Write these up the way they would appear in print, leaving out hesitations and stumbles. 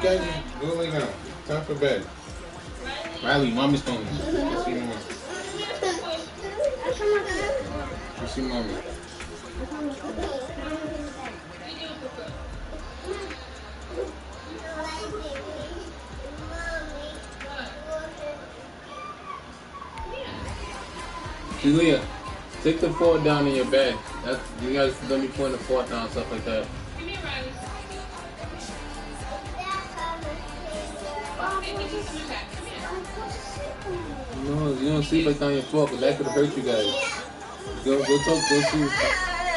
guys just go lay down. Time for bed. Riley, mommy's coming. Go see mama. Go see mommy. Julia, take the fork down in your bed. You guys don't be putting the fork down, stuff like that. No, you don't sleep like on your fork, because that could hurt you guys. Go talk, go see.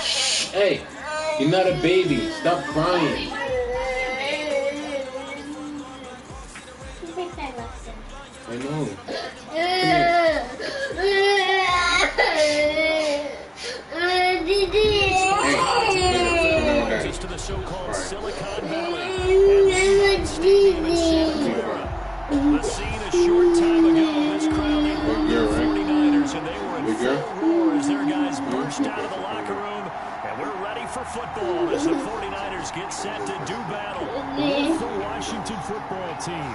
Shh, hey, you're not a baby. Stop crying. I know. To the so-called Silicon Valley. The scene a short time ago, this crowd in the 49ers, and they were in full roar as their guys burst out of the locker room, and we're ready for football as the 49ers get set to do battle with the Washington Football Team.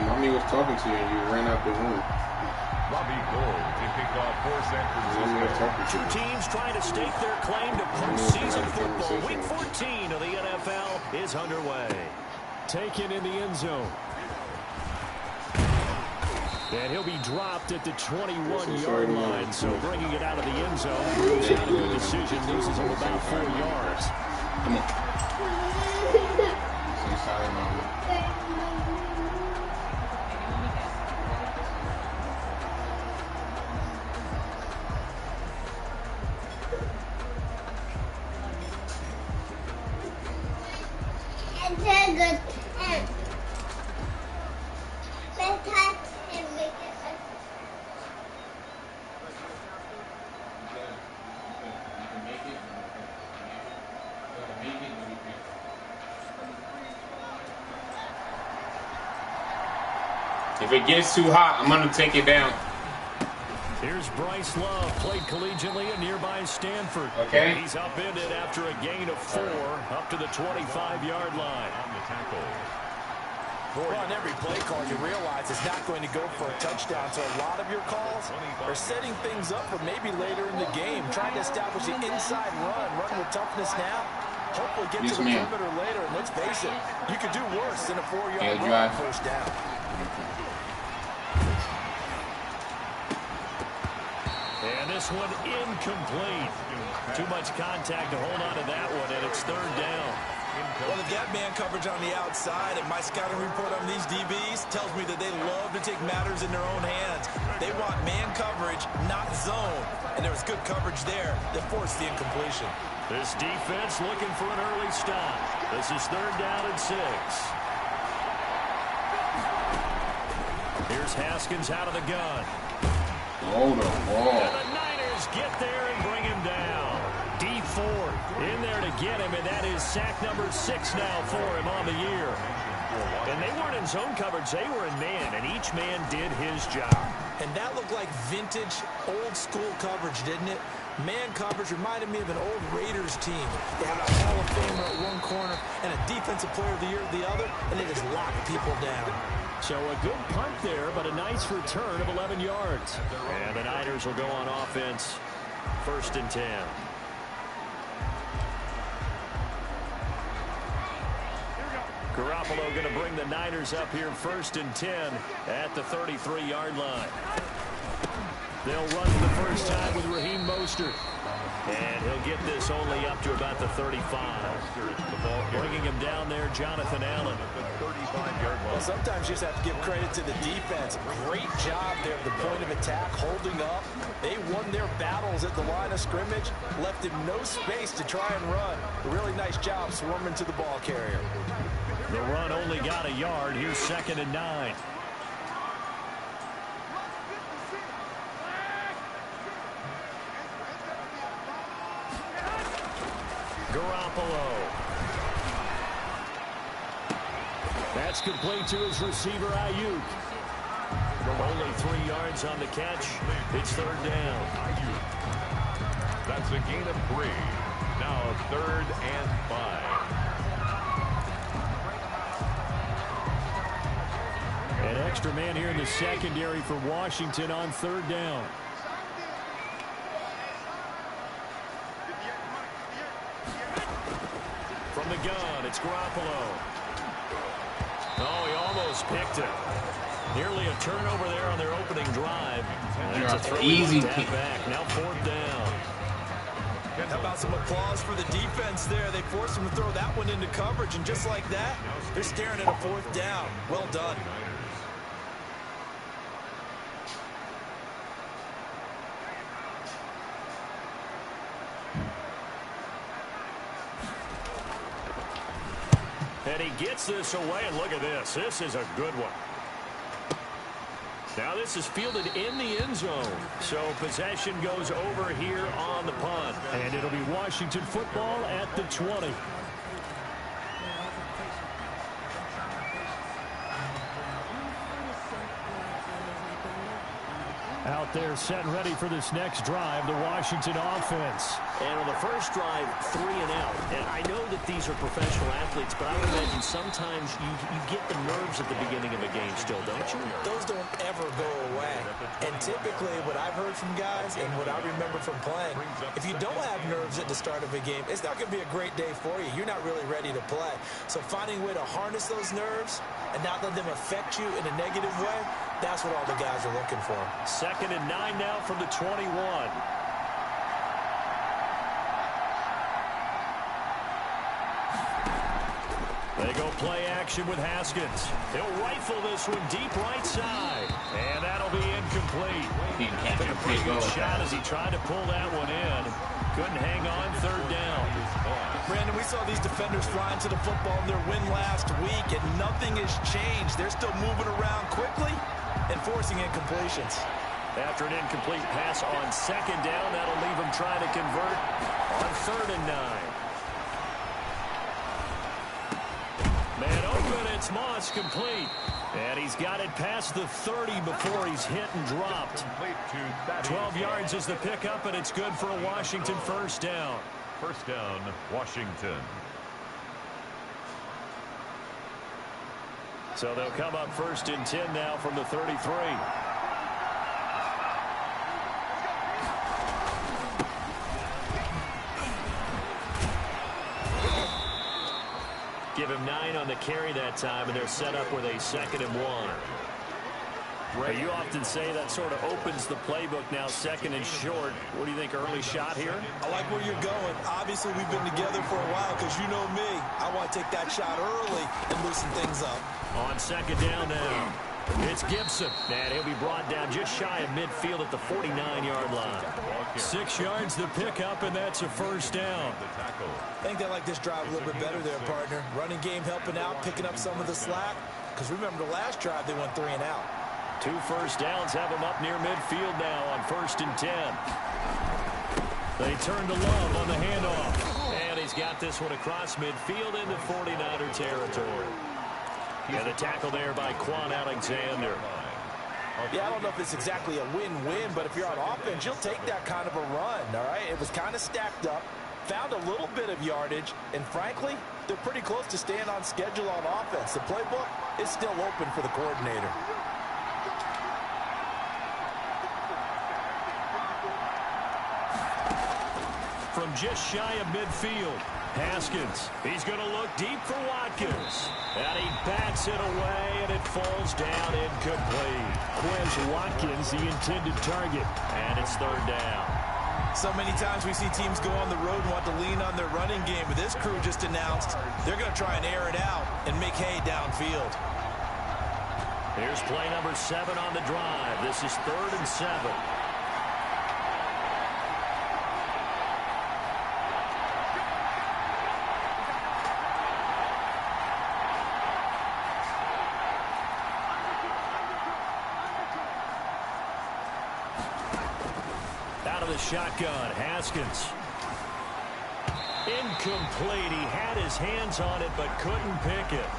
Mommy was talking to you and you ran out the room. Robbie Gould to kick off for San Francisco. Two teams trying to stake their claim to postseason football. Week 14 of the NFL is underway. Taken in the end zone. And he'll be dropped at the 21-yard line. So bringing it out of the end zone. It's not a good decision. Loses him about 4 yards. Come on. Say sorry, Mama. If it gets too hot, I'm going to take it down. Here's Bryce Love, played collegiately at nearby Stanford. Okay. He's upended after a gain of 4 up to the 25-yard line. On the tackle. Well, on every play call, you realize it's not going to go for a touchdown. So a lot of your calls are setting things up for maybe later in the game, trying to establish the inside run with toughness now. Hopefully get to the perimeter later. And let's face it, you could do worse than a 4-yard run first down. And this one incomplete. Too much contact to hold on to that one, and it's 3rd down. Well, they've got man coverage on the outside, and my scouting report on these DBs tells me that they love to take matters in their own hands. They want man coverage, not zone. And there was good coverage there that forced the incompletion. This defense looking for an early stop. This is 3rd down and 6. Here's Haskins out of the gun. Hold the ball. And the Niners get there and bring him down. D Ford in there to get him, and that is sack number 6 now for him on the year. And they weren't in zone coverage, they were in man, and each man did his job. And that looked like vintage, old-school coverage, didn't it? Man coverage reminded me of an old Raiders team. They had a Hall of Famer at one corner and a Defensive Player of the Year at the other, and they just locked people down. So a good punt there, but a nice return of 11 yards. And the Niners will go on offense, 1st and 10. Garoppolo going to bring the Niners up here 1st and 10 at the 33-yard line. They'll run for the first time with Raheem Mostert. And he'll get this only up to about the 35. Bringing him down there, Jonathan Allen. Well, sometimes you just have to give credit to the defense. Great job there at the point of attack, holding up. They won their battles at the line of scrimmage, left him no space to try and run. A really nice job swarming to the ball carrier. The run only got a yard. Here's 2nd and 9. Garoppolo. That's complete to his receiver, Ayuk. Only 3 yards on the catch. It's 3rd down. That's a gain of 3. Now 3rd and 5. An extra man here in the secondary for Washington on 3rd down. From the gun, it's Garoppolo. Oh, he almost picked it. Nearly a turnover there on their opening drive. That's a easy kick back. Now 4th down. How about some applause for the defense there? They forced him to throw that one into coverage, and just like that, they're staring at a 4th down. Well done. And he gets this away, and look at this. This is a good one. Now this is fielded in the end zone. So possession goes over here on the punt. And it'll be Washington football at the 20. Out there set and ready for this next drive, the Washington offense. And on the first drive, 3 and out. And I know that these are professional athletes, but I would imagine sometimes you get the nerves at the beginning of a game still, don't you? Those don't ever go away. And typically what I've heard from guys and what I remember from playing, if you don't have nerves at the start of a game, it's not going to be a great day for you. You're not really ready to play. So finding a way to harness those nerves and not let them affect you in a negative way, that's what all the guys are looking for. 2nd and 9 now from the 21. They go play action with Haskins. He'll rifle this one deep right side. And that'll be incomplete. He can't Took a pretty good shot as he tried to pull that one in. Couldn't hang on 3rd down. Brandon, we saw these defenders flying to the football in their win last week, and nothing has changed. They're still moving around quickly and forcing incompletions. After an incomplete pass on 2nd down, that'll leave him trying to convert on 3rd and 9. Man open, it's Moss complete. And he's got it past the 30 before he's hit and dropped. 12 yards is the pickup, and it's good for a Washington 1st down. 1st down, Washington. So they'll come up 1st and 10 now from the 33. Give him 9 on the carry that time, and they're set up with a 2nd and 1. Ray, you often say that sort of opens the playbook now, 2nd and short. What do you think, early shot here? I like where you're going. Obviously, we've been together for a while because you know me. I want to take that shot early and loosen things up. On 2nd down now, it's Gibson. And he'll be brought down just shy of midfield at the 49-yard line. 6 yards the pickup, and that's a 1st down. I think they like this drive a little bit better there, partner. Running game helping out, picking up some of the slack. Because remember, the last drive, they went 3 and out. 2 first downs have him up near midfield now on 1st and 10. They turn to Love on the handoff. And he's got this one across midfield into 49er territory. And the tackle there by Quan Alexander. Yeah, I don't know if it's exactly a win-win, but if you're on offense, you'll take that kind of a run, all right? It was kind of stacked up, found a little bit of yardage, and frankly, they're pretty close to staying on schedule on offense. The playbook is still open for the coordinator. From just shy of midfield, Haskins. He's going to look deep for Watkins. And he bats it away, and it falls down incomplete. Quez Watkins, the intended target. And it's 3rd down. So many times we see teams go on the road and want to lean on their running game, but this crew just announced they're going to try and air it out and make hay downfield. Here's play number 7 on the drive. This is 3rd and 7. Shotgun, Haskins. Incomplete. He had his hands on it, but couldn't pick it.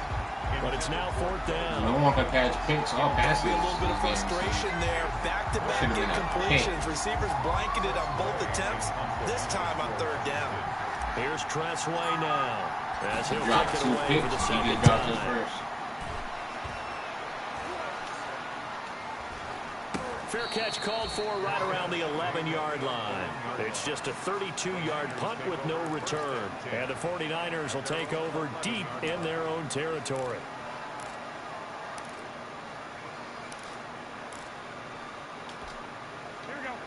But it's now 4th down. No one can catch picks or passes. A little bit of frustration there. Back-to-back incompletions. Receivers blanketed on both attempts. This time on 3rd down. Here's Tressway now. As he'll Dropped take it 2 away picks. for the He second just dropped his time. first. Fair catch called for right around the 11-yard line. It's just a 32-yard punt with no return. And the 49ers will take over deep in their own territory.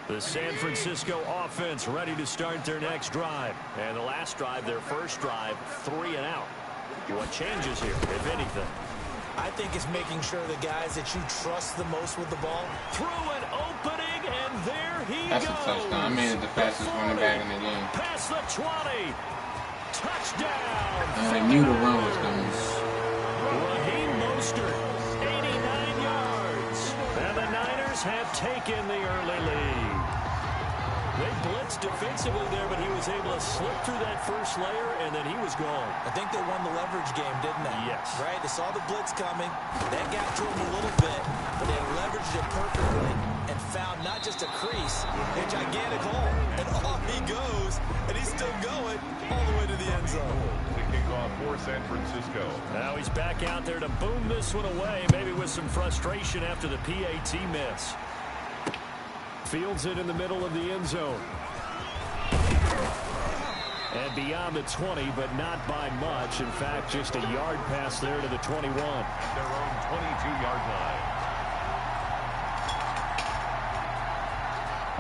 The San Francisco offense ready to start their next drive. And the last drive, their first drive, 3 and out. What changes here, if anything? I think it's making sure the guys that you trust the most with the ball. Through an opening, and there he That's goes. a touchdown. I made it the fastest running back in the game. Past the 20. Touchdown. I knew the run was coming. Raheem Mostert, 89 yards. And the Niners have taken the early lead. They blitzed defensively there, but he was able to slip through that first layer, and then he was gone. I think they won the leverage game, didn't they? Yes. Right? They saw the blitz coming. That got to him a little bit, but they leveraged it perfectly and found not just a crease, a gigantic hole. And off he goes, and he's still going all the way to the end zone. Kicking off for San Francisco. Now he's back out there to boom this one away, maybe with some frustration after the PAT miss. Fields it in the middle of the end zone. And beyond the 20, but not by much. In fact, just a yard pass there to the 21. At their own 22-yard line.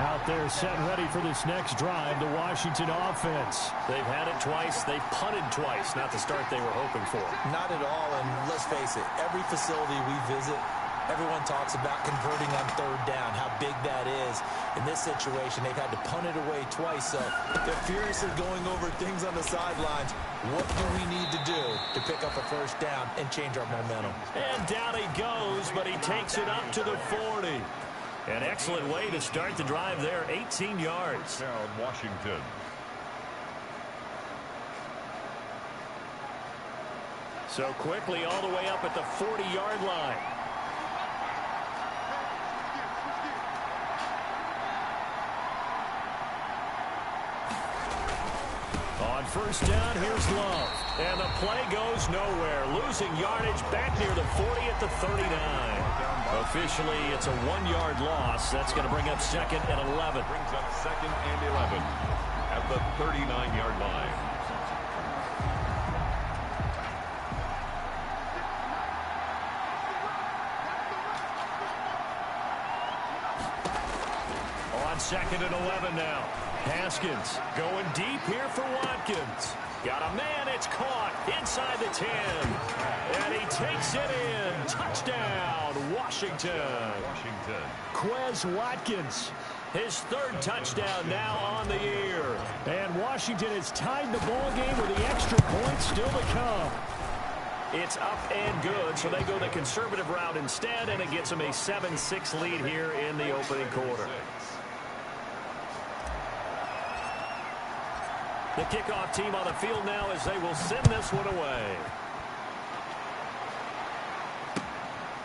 Out there set ready for this next drive, the Washington offense. They've had it twice. They've punted twice. Not the start they were hoping for. Not at all, and let's face it, every facility we visit, everyone talks about converting on 3rd down, how big that is. In this situation, they've had to punt it away twice, so they're furiously going over things on the sidelines. What do we need to do to pick up a 1st down and change our momentum? And down he goes, but he takes it up to the 40. An excellent way to start the drive there, 18 yards. Down Washington. So quickly all the way up at the 40-yard line. On 1st down, here's Love. And the play goes nowhere. Losing yardage back near the 40 at the 39. Officially, it's a 1-yard loss. That's going to bring up 2nd and 11. Brings up 2nd and 11 at the 39-yard line. On 2nd and 11 now. Haskins going deep here for Watkins. Got a man, it's caught inside the 10. And he takes it in. Touchdown, Washington. Quez Watkins, his 3rd touchdown now on the year. And Washington has tied the ball game with the extra point still to come. It's up and good, so they go the conservative route instead, and it gets them a 7-6 lead here in the opening quarter. The kickoff team on the field now as they will send this one away.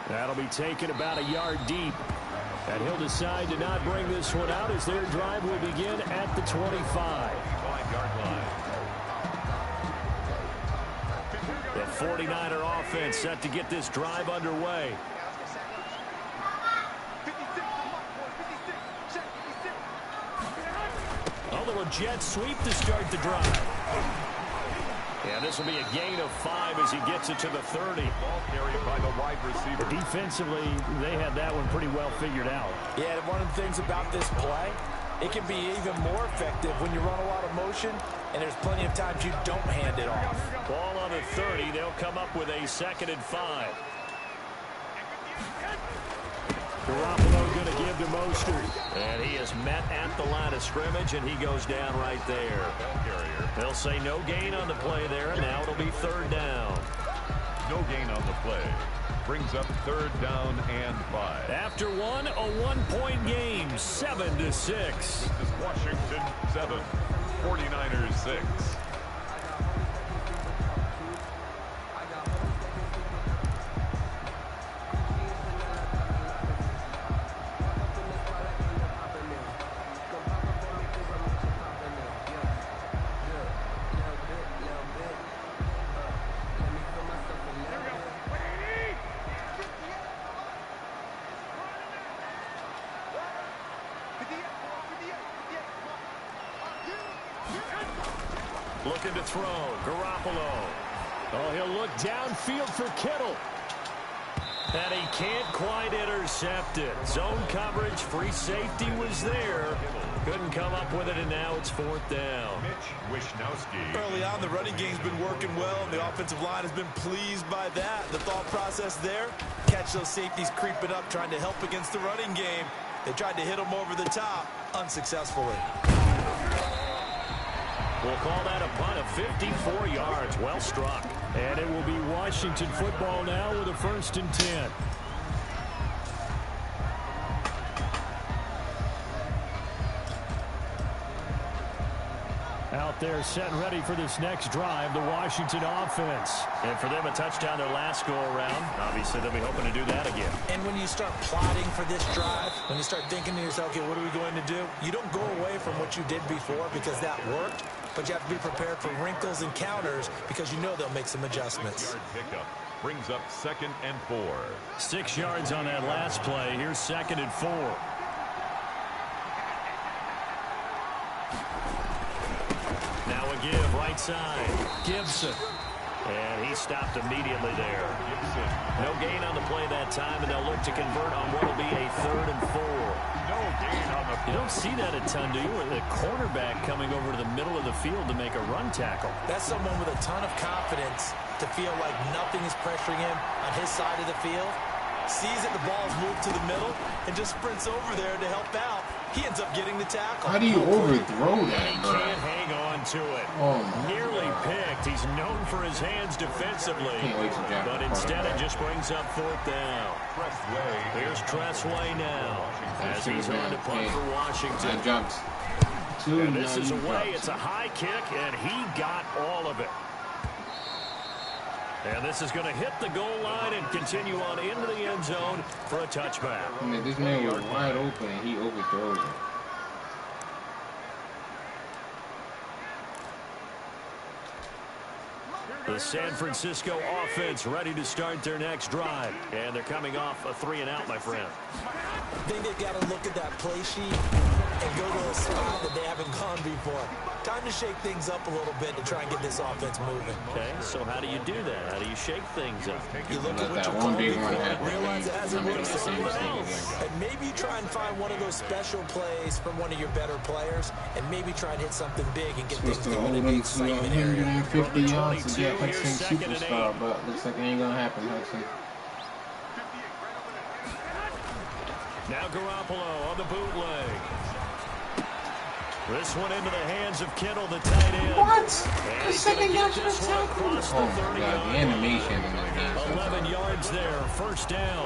That'll be taken about a yard deep. And he'll decide to not bring this one out as their drive will begin at the 25. 5-yard line. The 49er offense set to get this drive underway. A little jet sweep to start the drive. And this will be a gain of 5 as he gets it to the 30. Ball carried by the wide receiver. Defensively, they had that one pretty well figured out. Yeah, and one of the things about this play, it can be even more effective when you run a lot of motion, and there's plenty of times you don't hand it off. Ball on the 30. They'll come up with a 2nd and 5. Garoppolo going to give to Mostert. And he is met at the line of scrimmage, and he goes down right there. They'll say no gain on the play there, and now it'll be 3rd down. No gain on the play. Brings up 3rd down and 5. After one, a 1-point game, 7-6. This is Washington 7, 49ers 6. Looking to throw. Garoppolo. Oh, he'll look downfield for Kittle. And he can't quite intercept it. Zone coverage, free safety was there. Couldn't come up with it, and now it's 4th down. Early on, the running game's been working well, and the offensive line has been pleased by that. The thought process there, catch those safeties creeping up, trying to help against the running game. They tried to hit them over the top, unsuccessfully. We'll call that a punt of 54 yards. Well struck. And it will be Washington football now with a 1st and 10. Out there set and ready for this next drive, the Washington offense. And for them, a touchdown their last go-around. Obviously, they'll be hoping to do that again. And when you start plotting for this drive, when you start thinking to yourself, okay, what are we going to do? You don't go away from what you did before because that worked, but you have to be prepared for wrinkles and counters because you know they'll make some adjustments. Pickup brings up 2nd and 4. 6 yards on that last play. Here's 2nd and 4. Now a give, right side. Gibson. And he stopped immediately there. No gain on the play that time, and they'll look to convert on what will be a 3rd and 4. No gain on the play. You don't see that a ton, do you? With the cornerback coming over to the middle of the field to make a run tackle. That's someone with a ton of confidence to feel like nothing is pressuring him on his side of the field. Sees that the ball's moved to the middle and just sprints over there to help out. He ends up getting the tackle. How do you overthrow that, He bro? can't hang on to it. Oh, my Nearly God. picked. He's known for his hands defensively. Can't wait to jump But the instead it quarterback. just brings up 4th down. Here's Tressway now as he's on to punt for Washington. I jumped. And this is away. It's a high kick, and he got all of it. And this is going to hit the goal line and continue on into the end zone for a touchback. I mean, this man was wide open and he overthrows it. The San Francisco offense ready to start their next drive. And they're coming off a 3-and-out, my friend. I think they've got to look at that play sheet and go to a spot that they haven't gone before. Time to shake things up a little bit to try and get this offense moving. Okay, so how do you do that? How do you shake things up? You look at what you That called one big before, one happen. realize it hasn't worked Make the same somewhere mistake else. again. And maybe you try and find one of those special plays from one of your better players, and maybe try and hit something big and get Supposed things to going hold in the him to excitement area. 150 yards to 22, get here's Hudson 2nd and superstar, 8. but looks like it ain't gonna happen, Hudson. Now Garoppolo on the bootleg. This one into the hands of Kittle, the tight end. What? And The he's second gonna guy get should this have one tackled. across Oh the my 30 God, the animation in this game is so 11 tough. yards there, 1st down.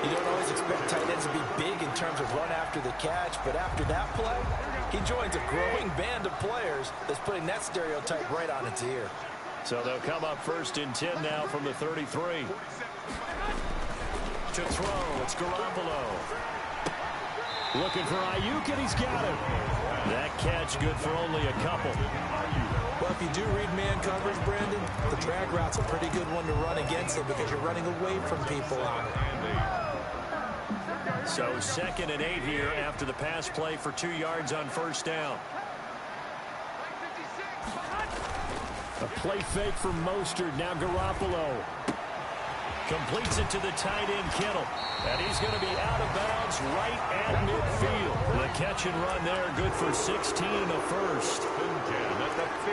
You don't always expect tight ends to be big in terms of run after the catch, but after that play, he joins a growing band of players that's putting that stereotype right on its ear. So they'll come up 1st and 10 now from the 33. To throw, it's Garoppolo. Looking for Ayuk, and he's got it. That catch good for only a couple. Well, if you do read man coverage, Brandon, the drag route's a pretty good one to run against it because you're running away from people on it. So 2nd and 8 here after the pass play for 2 yards on 1st down. A play fake for Mostert. Now Garoppolo. Completes it to the tight end, Kittle. And he's going to be out of bounds right at midfield. The catch and run there, good for 16 and a 1st.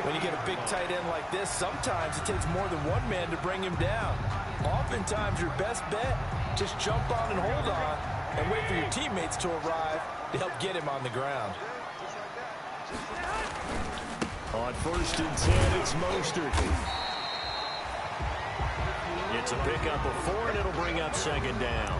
When you get a big tight end like this, sometimes it takes more than one man to bring him down. Oftentimes, your best bet, just jump on and hold on and wait for your teammates to arrive to help get him on the ground. On 1st and 10, it's Mostert. It's a pickup of 4, and it'll bring up 2nd down.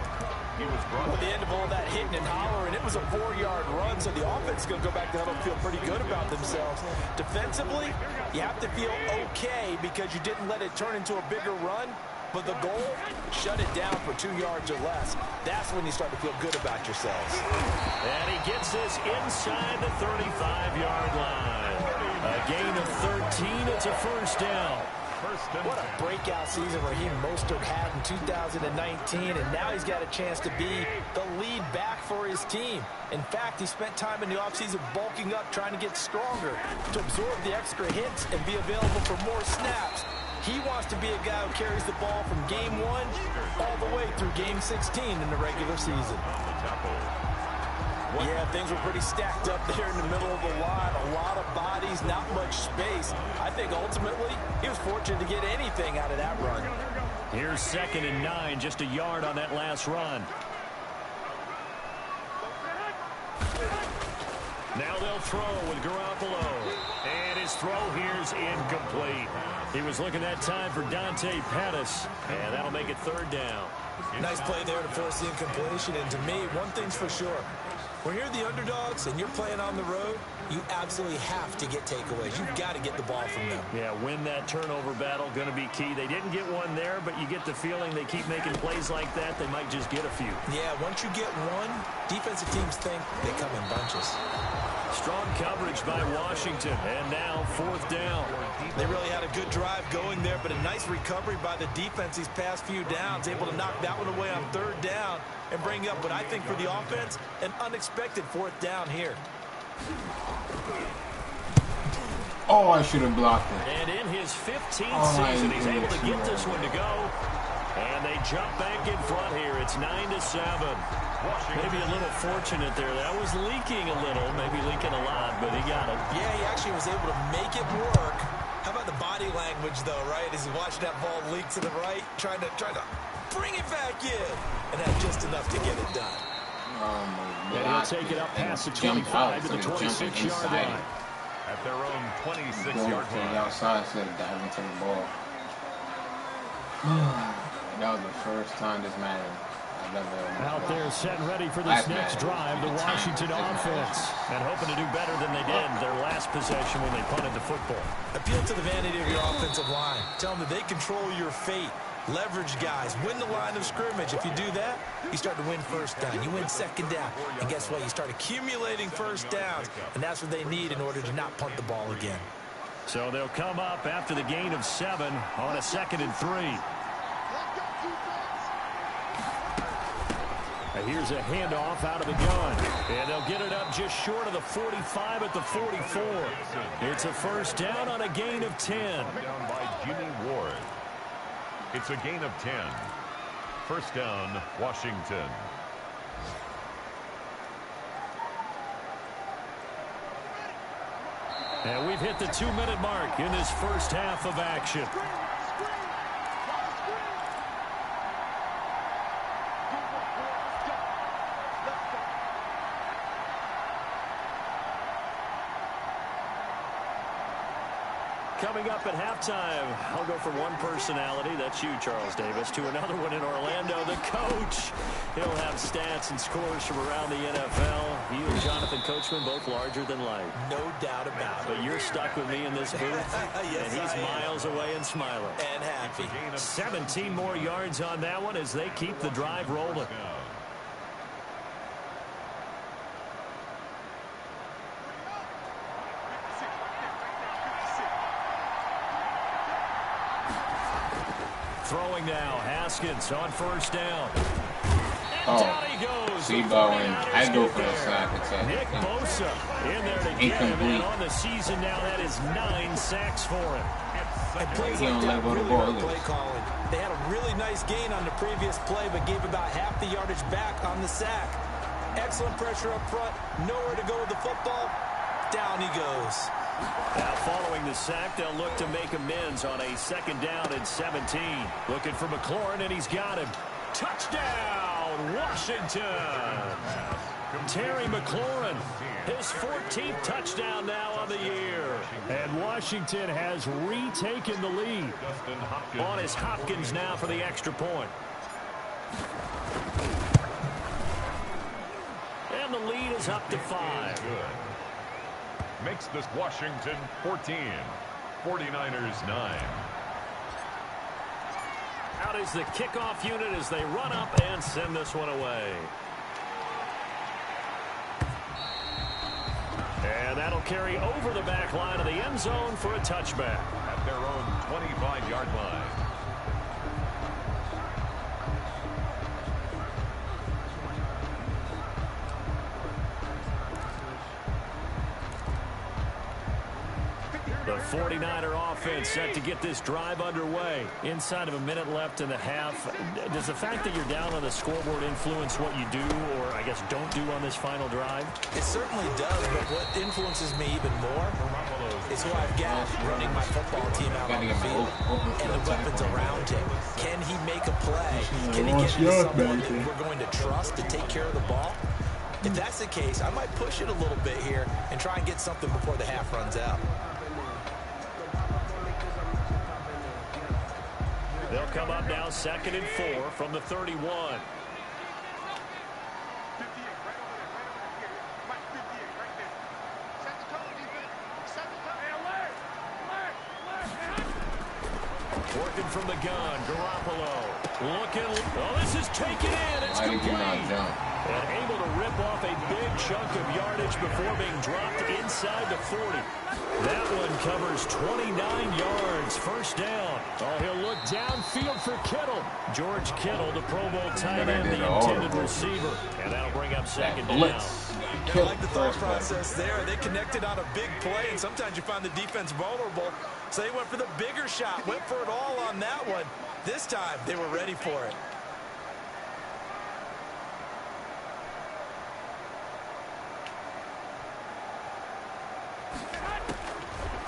At the end of all that hitting and hollering, it was a 4-yard run, so the offense is going to go back to huddle and feel pretty good about themselves. Defensively, you have to feel okay because you didn't let it turn into a bigger run, but the goal, shut it down for 2 yards or less. That's when you start to feel good about yourselves. And he gets this inside the 35-yard line. A gain of 13, it's a 1st down. What a breakout season Raheem Mostert had in 2019, and now he's got a chance to be the lead back for his team. In fact, he spent time in the offseason bulking up, trying to get stronger, to absorb the extra hits and be available for more snaps. He wants to be a guy who carries the ball from game 1 all the way through game 16 in the regular season. Yeah, things were pretty stacked up there in the middle of the line. A lot of bodies, not much space. I think ultimately he was fortunate to get anything out of that run. Here's 2nd and 9, just a yard on that last run. Now they'll throw with Garoppolo. And his throw here's incomplete. He was looking that time for Dante Pettis. And that'll make it 3rd down. Nice play there to force the incompletion. And to me, one thing's for sure. When you're the underdogs and you're playing on the road, you absolutely have to get takeaways. You've got to get the ball from them. Yeah, win that turnover battle, going to be key. They didn't get one there, but you get the feeling they keep making plays like that, they might just get a few. Yeah, once you get one, defensive teams think they come in bunches. Strong coverage by Washington, and now 4th down. They really had a good drive going there, but a nice recovery by the defense these past few downs, able to knock that one away on 3rd down and bring up what I think for the offense, an unexpected 4th down here. Oh, I should have blocked it. And in his 15th season, he's able to get this one to go. And they jump back in front here. It's 9-7. Maybe a little fortunate there. That was leaking a little, maybe leaking a lot, but he got it. Yeah, he actually was able to make it work. How about the body language, though, right? As he watched that ball leak to the right, trying to bring it back in. And had just enough to get it done. And he'll take it up past the 25 to the 26-yard line. At their own 26-yard line. Outside instead of diving to the ball. That was the first time this mattered. Out there set and ready for this next drive, the Washington offense. And hoping to do better than they did their last possession when they punted the football. Appeal to the vanity of your offensive line. Tell them that they control your fate. Leverage guys. Win the line of scrimmage. If you do that, you start to win 1st down. You win 2nd down. And guess what? You start accumulating 1st downs. And that's what they need in order to not punt the ball again. So they'll come up after the gain of 7 on a 2nd and 3. Here's a handoff out of the gun. And they'll get it up just short of the 45 at the 44. It's a 1st down on a gain of 10. Down by Jimmy Ward. It's a gain of 10. 1st down, Washington. And we've hit the 2-minute mark in this 1st half of action. Coming up at halftime, I'll go from one personality, that's you, Charles Davis, to another one in Orlando, the coach. He'll have stats and scores from around the NFL. You and Jonathan Coachman, both larger than life. No doubt about it. But you're stuck with me in this booth, yes, and he's miles away and smiling. And happy. 17 more yards on that one as they keep the drive rolling. Throwing now, Haskins on 1st down. And down he goes. Sebo, and I go for the sack attack. Nick Bosa in there to get him, and on the season now, that is 9 sacks for him. And plays like that really hurt play calling. They had a really nice gain on the previous play, but gave about half the yardage back on the sack. Excellent pressure up front, nowhere to go with the football. Down he goes. Now following the sack, they'll look to make amends on a 2nd down and 17. Looking for McLaurin, and he's got him. Touchdown, Washington! Terry McLaurin, his 14th touchdown now on the year. And Washington has retaken the lead. On his Hopkins now for the extra point. And the lead is up to 5. Makes this Washington 14. 49ers 9. Out is the kickoff unit as they run up and send this one away. And that'll carry over the back line of the end zone for a touchback. At their own 25-yard line. The 49er offense set to get this drive underway. Inside of a minute left in the half. Does the fact that you're down on the scoreboard influence what you do, or I guess don't do on this final drive? It certainly does, but what influences me even more is who I've got running my football team out on the field and the weapons around him. Can he make a play? Can he get into someone that we're going to trust to take care of the ball? If that's the case, I might push it a little bit here and try and get something before the half runs out. They'll come up now 2nd and 4 from the 31. Working from the gun, Garoppolo. Looking. Oh, this is taken in. It's complete. And able to rip off a big chunk of yardage before being dropped inside the 40. That one covers 29 yards. First down. Oh, he'll look downfield for Kittle. George Kittle, the Pro Bowl tight end, the intended receiver. And that'll bring up 2nd down. I like the thought process there. They connected on a big play, and sometimes you find the defense vulnerable. So they went for the bigger shot, went for it all on that one. This time, they were ready for it.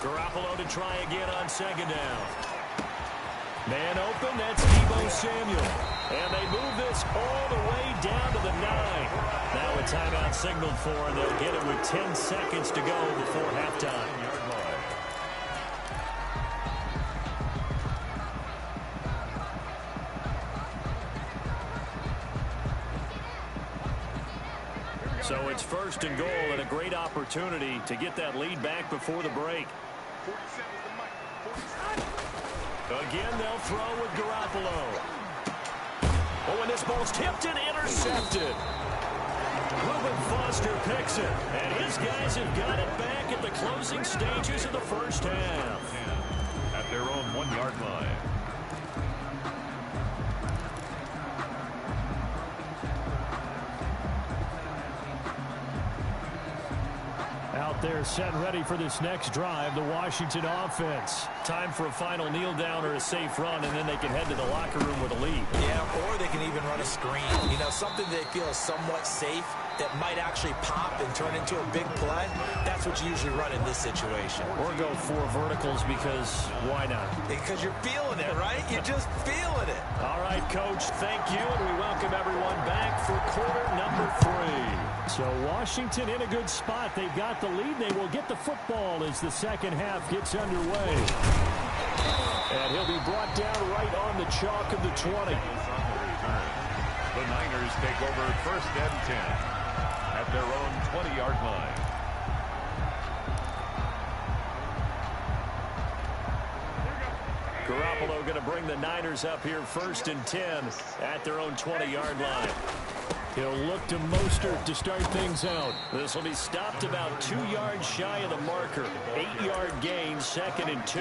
Garoppolo to try again on 2nd down. Man open, that's Deebo Samuel. And they move this all the way down to the 9. Now a timeout signaled for, and they'll get it with 10 seconds to go before halftime. So it's 1st and goal, and a great opportunity to get that lead back before the break. Again, they'll throw with Garoppolo. Oh, and this ball's tipped and intercepted. Reuben Foster picks it, and his guys have got it back at the closing stages of the first half. At their own 1-yard line. Out there set ready for this next drive, the Washington offense. Time for a final kneel down or a safe run, and then they can head to the locker room with a lead. Yeah, or they can even run a screen. You know, something they feel is somewhat safe that might actually pop and turn into a big play. That's what you usually run in this situation. Or go 4 verticals because why not? Because you're feeling it, right? You're just feeling it. All right, Coach, thank you, and we welcome everyone back for quarter number 3. So Washington in a good spot. They've got the lead. They will get the football as the second half gets underway. And he'll be brought down right on the chalk of the 20. The Niners take over 1st and 10 at their own 20-yard line. Garoppolo going to bring the Niners up here 1st and 10 at their own 20-yard line. He'll look to Mostert to start things out. This will be stopped about 2 yards shy of the marker. 8-yard gain, 2nd and 2.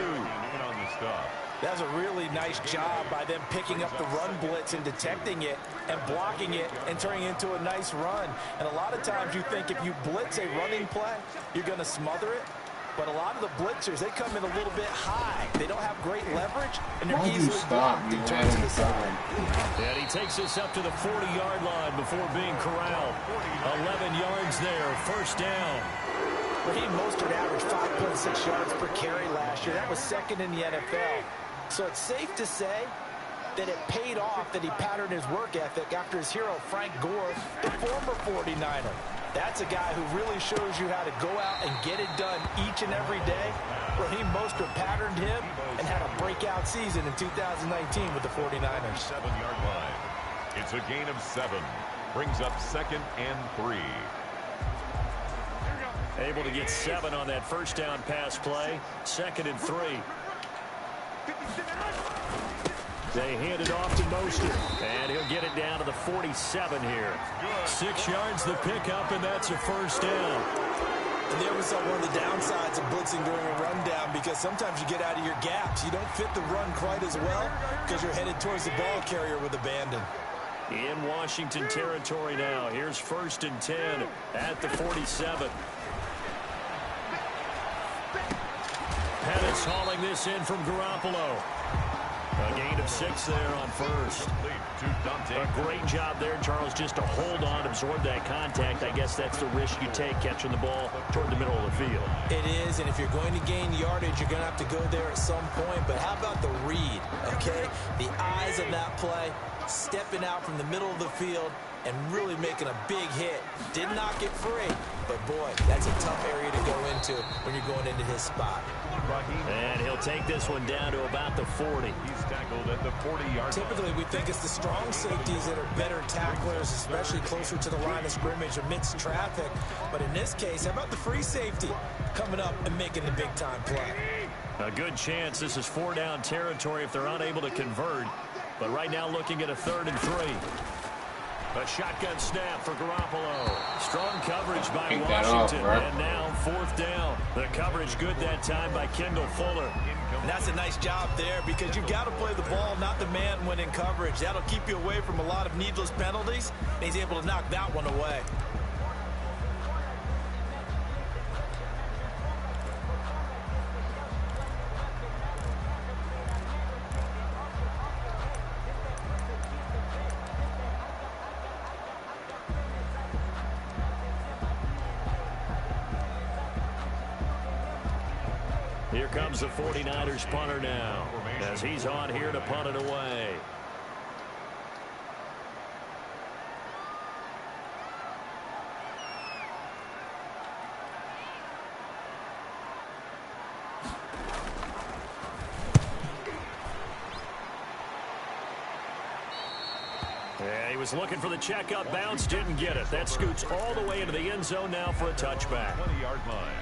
That was a really nice job by them picking up the run blitz and detecting it and blocking it and turning it into a nice run. And a lot of times you think if you blitz a running play, you're going to smother it. But a lot of the blitzers, they come in a little bit high. They don't have great leverage, and they're easily blocked and turned to the side. And he takes us up to the 40-yard line before being corralled. 11 yards there, 1st down. Raheem Mostert averaged 5.6 yards per carry last year. That was 2nd in the NFL. So it's safe to say that it paid off that he patterned his work ethic after his hero, Frank Gore, the former 49er. That's a guy who really shows you how to go out and get it done each and every day. Raheem Mostert patterned him and had a breakout season in 2019 with the 49ers. 7-yard line. It's a gain of 7. Brings up 2nd and 3. Able to get 7 on that 1st down pass play. 2nd and 3. They hand it off to Mostert, and he'll get it down to the 47 here. 6 yards the pickup, and that's a 1st down. And there was one of the downsides of blitzing during a rundown, because sometimes you get out of your gaps. You don't fit the run quite as well because you're headed towards the ball carrier with abandon. In Washington territory now. Here's 1st and 10 at the 47. Pettis hauling this in from Garoppolo. A gain of 6 there on first. A great job there, Charles, just to hold on, absorb that contact. I guess that's the risk you take catching the ball toward the middle of the field. It is, and if you're going to gain yardage, you're going to have to go there at some point. But how about the read, okay? The eyes of that play, stepping out from the middle of the field and really making a big hit. Did not get free, but boy, that's a tough area to go into when you're going into his spot. And he'll take this one down to about the 40. He's tackled at the 40-yard line. Typically, we think it's the strong safeties that are better tacklers, especially closer to the line of scrimmage amidst traffic. But in this case, how about the free safety coming up and making the big-time play? A good chance this is 4-down territory if they're unable to convert. But right now looking at a 3rd and 3. A shotgun snap for Garoppolo. Strong coverage by Washington. And now 4th down. The coverage good that time by Png Fuller. And that's a nice job there, because you've got to play the ball, not the man when in coverage. That'll keep you away from a lot of needless penalties. And he's able to knock that one away. Here comes the 49ers punter now, as he's on here to punt it away. Yeah, he was looking for the checkup bounce, didn't get it. That scoots all the way into the end zone now for a touchback. 20-yard line.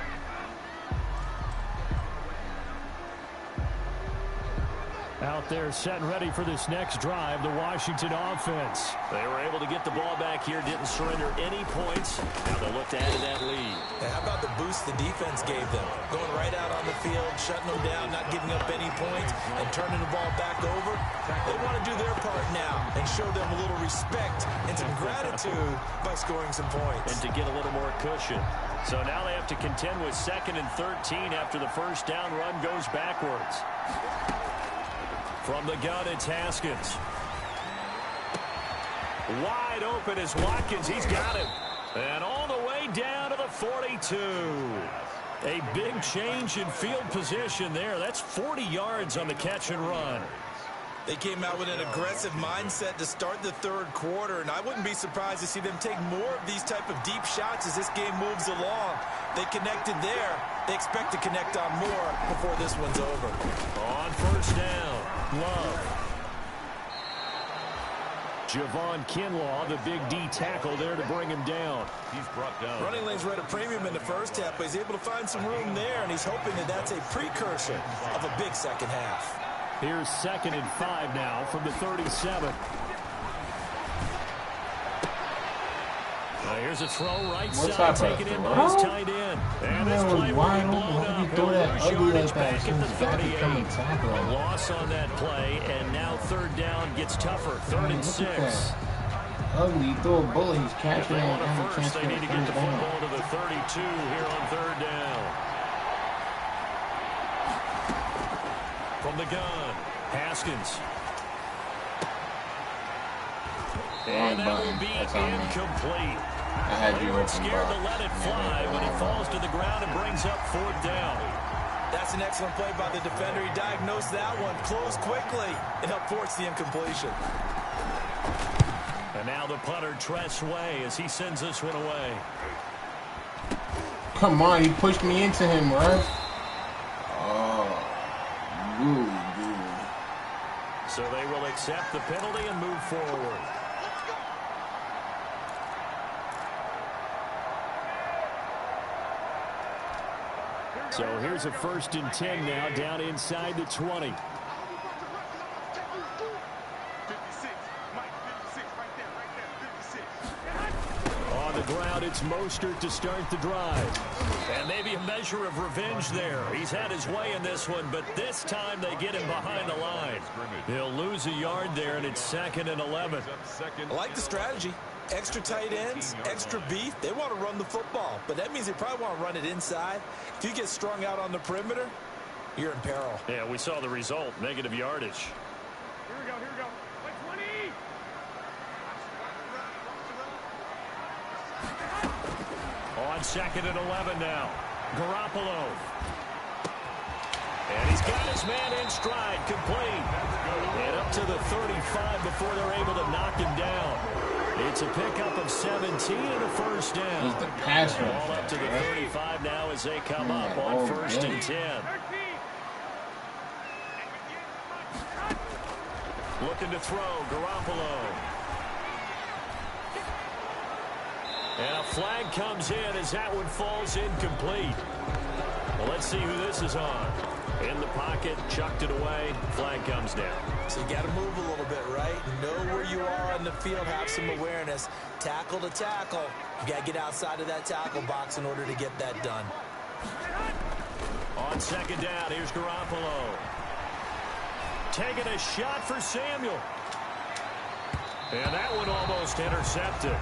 Out there set and ready for this next drive, the Washington offense. They were able to get the ball back here, didn't surrender any points. Now they'll look to add to that lead. And how about the boost the defense gave them? Going right out on the field, shutting them down, not giving up any points, and turning the ball back over. They want to do their part now and show them a little respect and some gratitude by scoring some points. And to get a little more cushion. So now they have to contend with 2nd and 13 after the 1st down run goes backwards. From the gun, it's Haskins. Wide open is Watkins. He's got him. And all the way down to the 42. A big change in field position there. That's 40 yards on the catch and run. They came out with an aggressive mindset to start the 3rd quarter, and I wouldn't be surprised to see them take more of these type of deep shots as this game moves along. They connected there. They expect to connect on more before this one's over. On 1st down, Love. Javon Kinlaw, the big D tackle there to bring him down. He's brought down. Running lanes were at a premium in the 1st half, but he's able to find some room there, and he's hoping that that's a precursor of a big 2nd half. Here's 2nd and 5 now from the 37. Here's a throw right side, taken in by his tight end. And this play will be blown up. He'll lose yardage back at the 38. A loss on that play, and now 3rd down gets tougher. 3rd and 6. Ugly, you throw a bullet, he's catching it. On a first, they need to get the football to the 32 here on 3rd down. From the gun, Haskins. And that will be incomplete. They were scared to let it fly when he falls to the ground and brings up 4th down. That's an excellent play by the defender. He diagnosed that one, closed quickly, and helped force the incompletion. And now the punter Tress Way as he sends this one away. Come on, he pushed me into him, right? Oh, good. So they will accept the penalty and move forward. So here's a 1st and 10 now, down inside the 20. On the ground. It's Mostert to start the drive. And maybe a measure of revenge there. He's had his way in this one, but this time they get him behind the line. He'll lose a yard there, and it's 2nd and 11. I like the strategy. Extra tight ends, extra beef. They want to run the football, but that means they probably want to run it inside. If you get strung out on the perimeter, you're in peril. Yeah, we saw the result, negative yardage. Here we go, here we go. Play 20! On 2nd and 11 now. Garoppolo. And he's got his man in stride, complete. And up to the 35 before they're able to knock him down. It's a pickup of 17 and a first down. He's the passer. Ball up to the 35 now as they come up on 1st and 10. Looking to throw, Garoppolo. And a flag comes in as that one falls incomplete. Well, let's see who this is on. In the pocket, chucked it away, flag comes down. So you got to move a little bit, right? Know where you are on the field, have some awareness. Tackle to tackle. You got to get outside of that tackle box in order to get that done. On 2nd down, here's Garoppolo. Taking a shot for Samuel. And that one almost intercepted.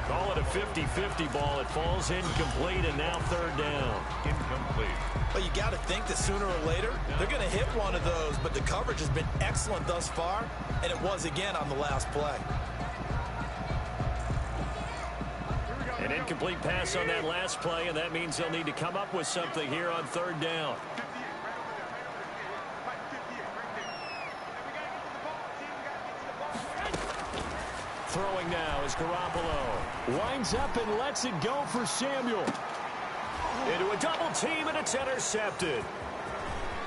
Call it a 50-50 ball. It falls incomplete, and now 3rd down. Incomplete. Well, you got to think that sooner or later they're going to hit one of those, but the coverage has been excellent thus far, and it was again on the last play. An incomplete pass on that last play, and that means they'll need to come up with something here on 3rd down. Throwing now is Garoppolo. Winds up and lets it go for Samuel. Into a double team, and it's intercepted.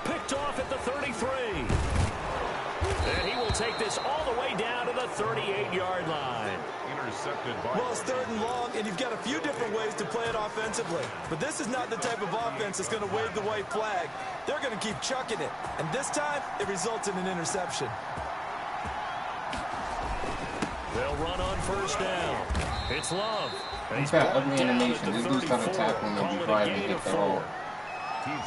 Picked off at the 33. And he will take this all the way down to the 38-yard line. Intercepted by... Well, it's 3rd and long, and you've got a few different ways to play it offensively. But this is not the type of offense that's going to wave the white flag. They're going to keep chucking it. And this time, it results in an interception. They'll run on 1st down. It's Love. He's got ugly animation. This dude's trying to tackle him and be driving to hit the hole.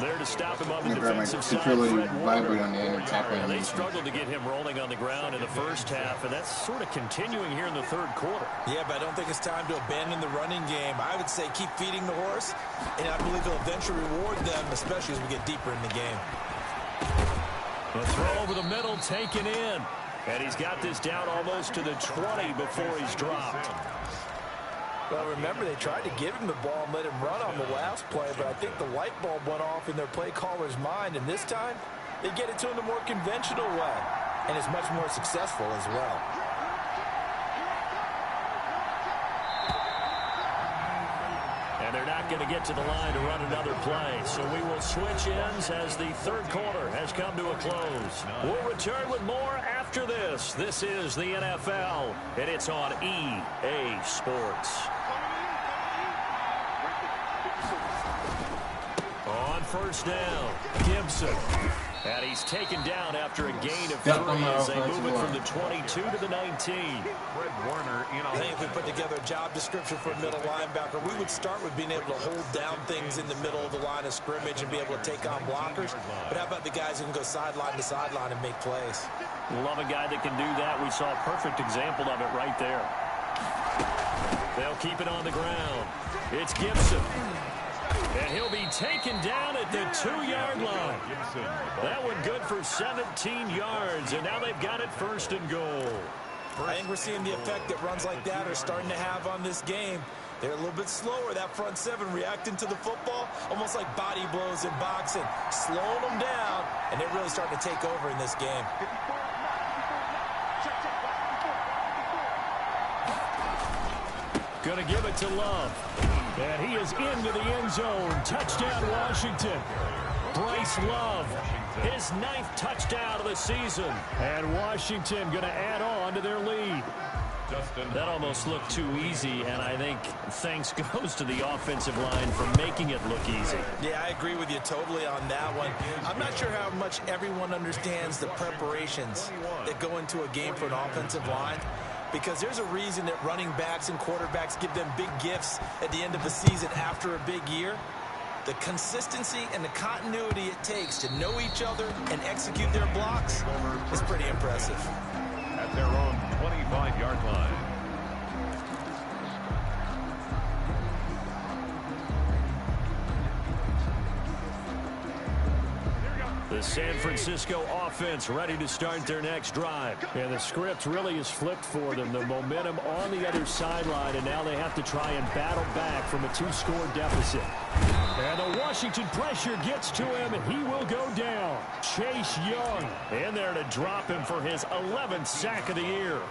There to stop him on the They grab my defensive side. security vibrate on the end and tackle him. They struggled to get him rolling on the ground in the first half, and that's sort of continuing here in the 3rd quarter. Yeah, but I don't think it's time to abandon the running game. I would say keep feeding the horse, and I believe it'll eventually reward them, especially as we get deeper in the game. The throw over the middle taken in. And he's got this down almost to the 20 before he's dropped. Well, remember, they tried to give him the ball and let him run on the last play, but I think the light bulb went off in their play caller's mind, and this time they get it to him the more conventional way, and it's much more successful as well. And they're not going to get to the line to run another play. So we will switch ends as the 3rd quarter has come to a close. We'll return with more after this. This is the NFL, and it's on EA Sports. On 1st down, Gibson. And he's taken down after a gain of 3 as they move it from the 22 to the 19. Fred Warner in on... I think if we put together a job description for a middle linebacker, we would start with being able to hold down things in the middle of the line of scrimmage and be able to take on blockers. But how about the guys who can go sideline to sideline and make plays? Love a guy that can do that. We saw a perfect example of it right there. They'll keep it on the ground. It's Gibson. And he'll be taken down at the 2-yard line. That one good for 17 yards, and now they've got it 1st and goal. I think we're seeing the effect that runs like that are starting to have on this game. They're a little bit slower, that front 7 reacting to the football, almost like body blows in boxing, slowing them down, and they're really starting to take over in this game. Going to give it to Love. And he is into the end zone. Touchdown, Washington. Bryce Love, his 9th touchdown of the season. And Washington going to add on to their lead. That almost looked too easy, and I think thanks goes to the offensive line for making it look easy. Yeah, I agree with you totally on that one. I'm not sure how much everyone understands the preparations that go into a game for an offensive line. because there's a reason that running backs and quarterbacks give them big gifts at the end of the season after a big year. The consistency and the continuity it takes to know each other and execute their blocks is pretty impressive. At their own 25-yard line. The San Francisco offense ready to start their next drive. And the script really is flipped for them. The momentum on the other sideline, and now they have to try and battle back from a 2-score deficit. And the Washington pressure gets to him, and he will go down. Chase Young in there to drop him for his 11th sack of the year.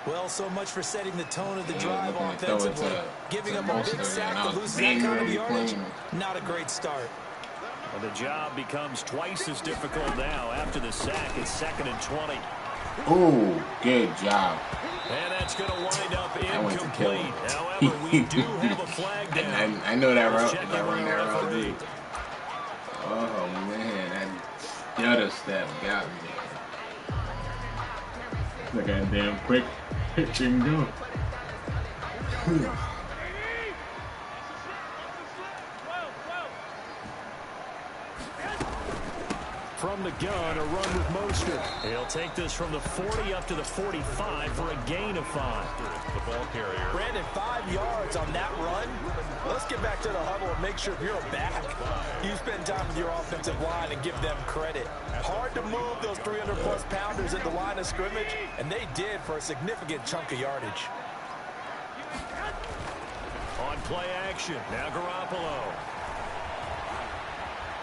Well, so much for setting the tone of the drive offensively. Giving up a big sack to lose that kind of yardage, not a great start. Well, the job becomes twice as difficult now after the sack. It's 2nd and 20. Oh, good job. And that's going to wind up incomplete. However, we do have a flag down. I know that route. I run that route, dude. Oh, man. That stutter step got me. Look at that damn quick pitch and go. From the gun, a run with Mostert. He'll take this from the 40 up to the 45 for a gain of 5. The ball carrier. Brandon, 5 yards on that run. Let's get back to the huddle and make sure if you're back, you spend time with your offensive line and give them credit. Hard to move those 300-plus pounders at the line of scrimmage, and they did for a significant chunk of yardage. On play action, now Garoppolo.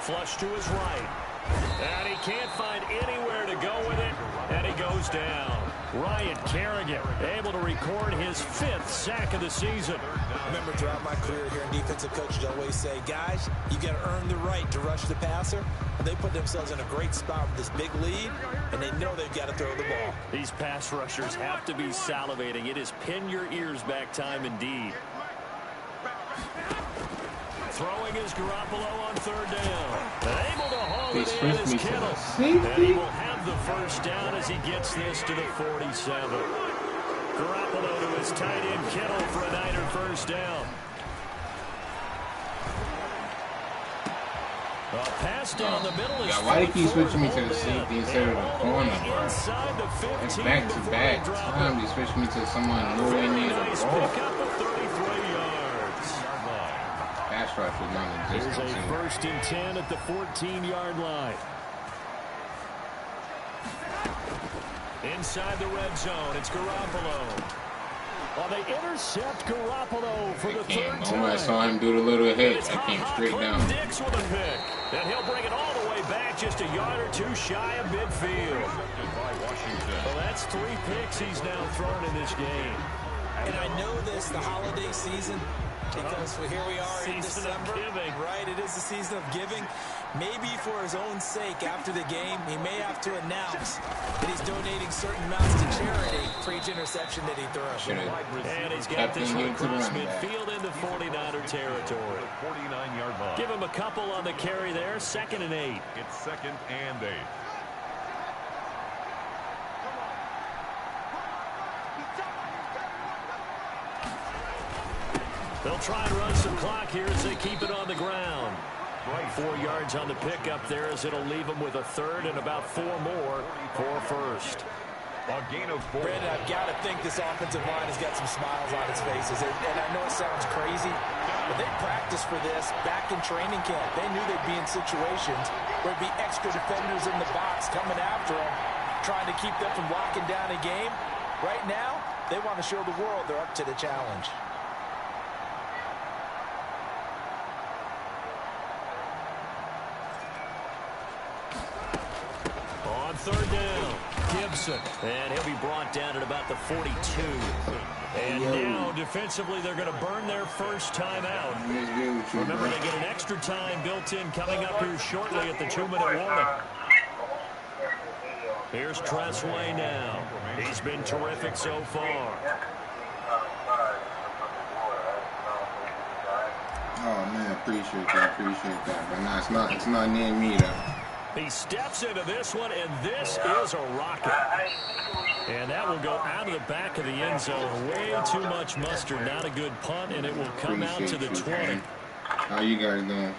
Flush to his right. And he can't find anywhere to go with it, and he goes down. Ryan Kerrigan able to record his 5th sack of the season. Remember, throughout my career here in defensive coaches, I always say, guys, you got to earn the right to rush the passer. And they put themselves in a great spot with this big lead, and they know they've got to throw the ball. These pass rushers have to be salivating. It is pin your ears back time indeed. Throwing is Garoppolo on 3rd down. Able to haul it in is Kittle. And he will have the first down as he gets this to the 47. Garoppolo to his tight end Kittle for a Niner first down. A pass down the middle is why do you keep switching me to the safety instead of the corner, bro? It's back-to-back time. You switch me to someone nowhere near the ball. Here's a 1st and 10 at the 14-yard line. Inside the red zone, it's Garoppolo. Well, they intercept Garoppolo for the 3rd time. I saw him do the little hit. I came straight down. Dix with a pick. And he'll bring it all the way back just a yard or 2 shy of midfield. Well, that's 3 picks he's now thrown in this game. And I know this, the holiday season, because here we are in December, right? It is the season of giving. Maybe for his own sake, after the game, he may have to announce that he's donating certain amounts to charity for each interception that he throws. And he's got this one across midfield into 49er territory. 49-yard line. Give him a couple on the carry there. 2nd and 8. It's 2nd and 8. They'll try and run some clock here as they keep it on the ground. 4 yards on the pickup there as it'll leave them with a 3rd and about 4 more for 1st. A gain of 4. Brandon, I've got to think this offensive line has got some smiles on its faces. And I know it sounds crazy, but they practiced for this back in training camp. They knew they'd be in situations where there'd be extra defenders in the box coming after them, trying to keep them from locking down a game. Right now, they want to show the world they're up to the challenge. On 3rd down, Gibson. And he'll be brought down at about the 42. And now, defensively, they're going to burn their first time out. Remember, they get an extra time built in coming up here shortly at the 2-minute warning. Here's Tressway now. He's been terrific so far. Oh, man, appreciate that. But no, it's not near me, though. He steps into this one, and this is a rocket. And that will go out of the back of the end zone. Way too much mustard. Not a good punt, and it will come out to the 20. How you guys doing?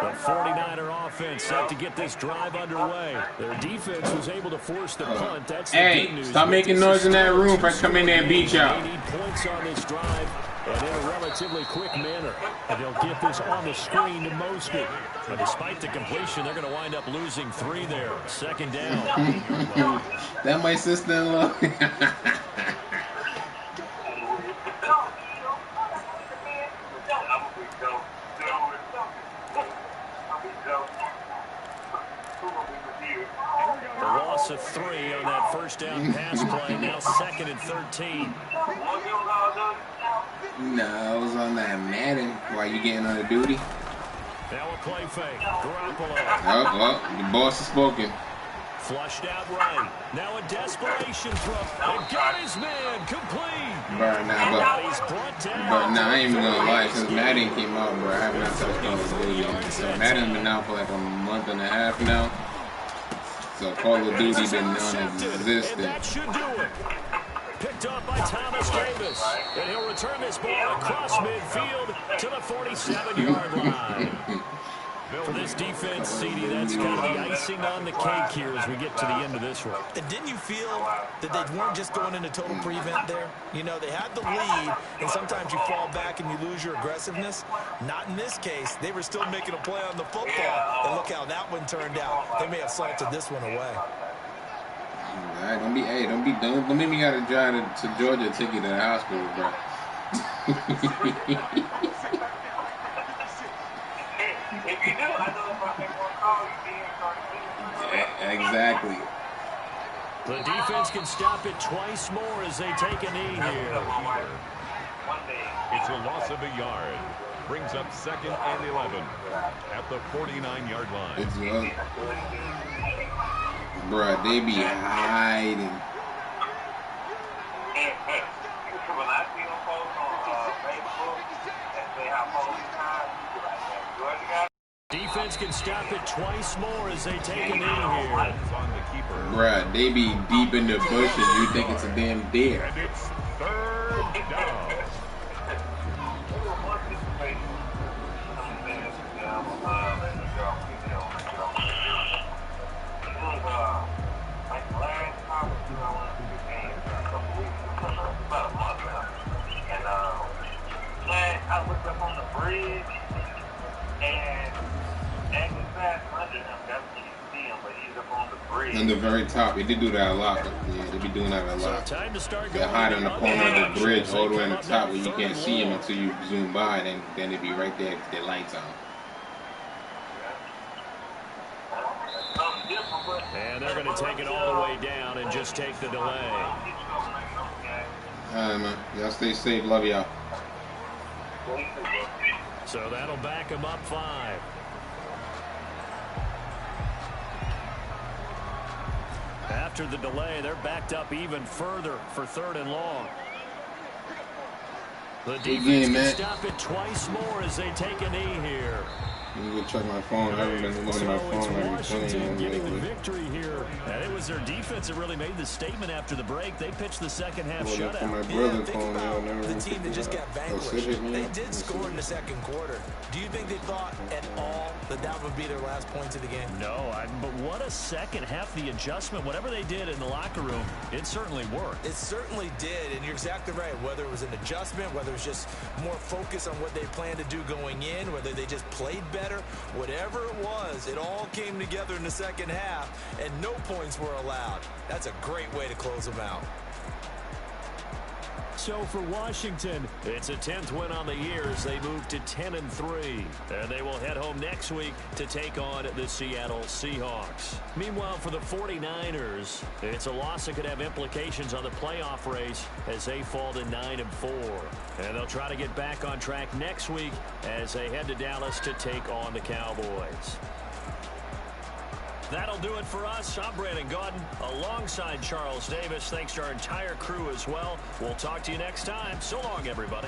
The 49er offense set to get this drive underway. Their defense was able to force the punt. That's the good news. Stop making noise in that room if I come in there and beat y'all. They need points on this drive, and in a relatively quick manner. And they'll get this on the screen to Mostert. But despite the completion, they're going to wind up losing 3 there. Second down. That my sister-in-law. The loss of 3 on that first down pass play. Now 2nd and 13. Nah, I was on that Madden while you getting on the duty. Now a play fake. Garoppolo. Oh, the boss has spoken. Flushed out right. Now a desperation throw. And got his man complete. But He's brought down. nah, I ain't even gonna lie. Since Madden came out, bro, I have not touched Call of Duty yet. So Madden's been out for like a month and a half now. So Call of Duty been non-existent. And that should do it. Picked up by Thomas Davis. And he'll return this ball across midfield to the 47-yard line. For this defense, CD, that's kind of the icing on the cake here as we get to the end of this one. And didn't you feel that they weren't just going into total prevent there? You know, they had the lead, and sometimes you fall back and you lose your aggressiveness. Not in this case. They were still making a play on the football, and look how that one turned out. They may have salted this one away. All right, don't make me gotta drive to Georgia to take you to the hospital, bro. If you do, I know if I make one call, you be in. Exactly. The defense can stop it twice more as they take a knee here. It's a loss of a yard. Brings up 2nd and 11 at the 49-yard line. It's bruh, they be hiding. When I see them posts on Facebook and say how police time, you be like, man, Georgia got. Defense can stop it twice more as they take a knee here. Bruh, they be deep in the bushes. You think it's a damn deer. And it's 3rd down. I looked up on the bridge and acting fast under him. That's when you see him, but he's up on the bridge. On the very top. They did do that a lot. Yeah, they be doing that a lot. So time to start They're hiding on the corner of the bridge all the way on the top where you can't see them until you zoom by. Then they be right there with their lights on. And they're going to take it all the way down and just take the delay. All right, man. Y'all stay safe. Love y'all. So that'll back them up 5. After the delay, they're backed up even further for 3rd and long. The defense can stop it twice more as they take a knee here. Let me go check my phone. I haven't been looking at my phone. So it's Washington getting the victory here. And it was their defense that really made the statement after the break. They pitched the second half shutout. My Yeah, think about the team that just got vanquished. They did score in the second quarter. Do you think they thought at all that that would be their last points of the game? No, but what a second half. The adjustment, whatever they did in the locker room, it certainly worked. It certainly did, and you're exactly right. Whether it was an adjustment, whether it was just more focus on what they planned to do going in, whether they just played better, whatever it was, it all came together in the second half, and no points were allowed. That's a great way to close them out. So for Washington, it's a 10th win on the year as they move to 10-3. And they will head home next week to take on the Seattle Seahawks. Meanwhile, for the 49ers, it's a loss that could have implications on the playoff race as they fall to 9-4. And they'll try to get back on track next week as they head to Dallas to take on the Cowboys. That'll do it for us. I'm Brandon Gaudin alongside Charles Davis. Thanks to our entire crew as well. We'll talk to you next time. So long, everybody.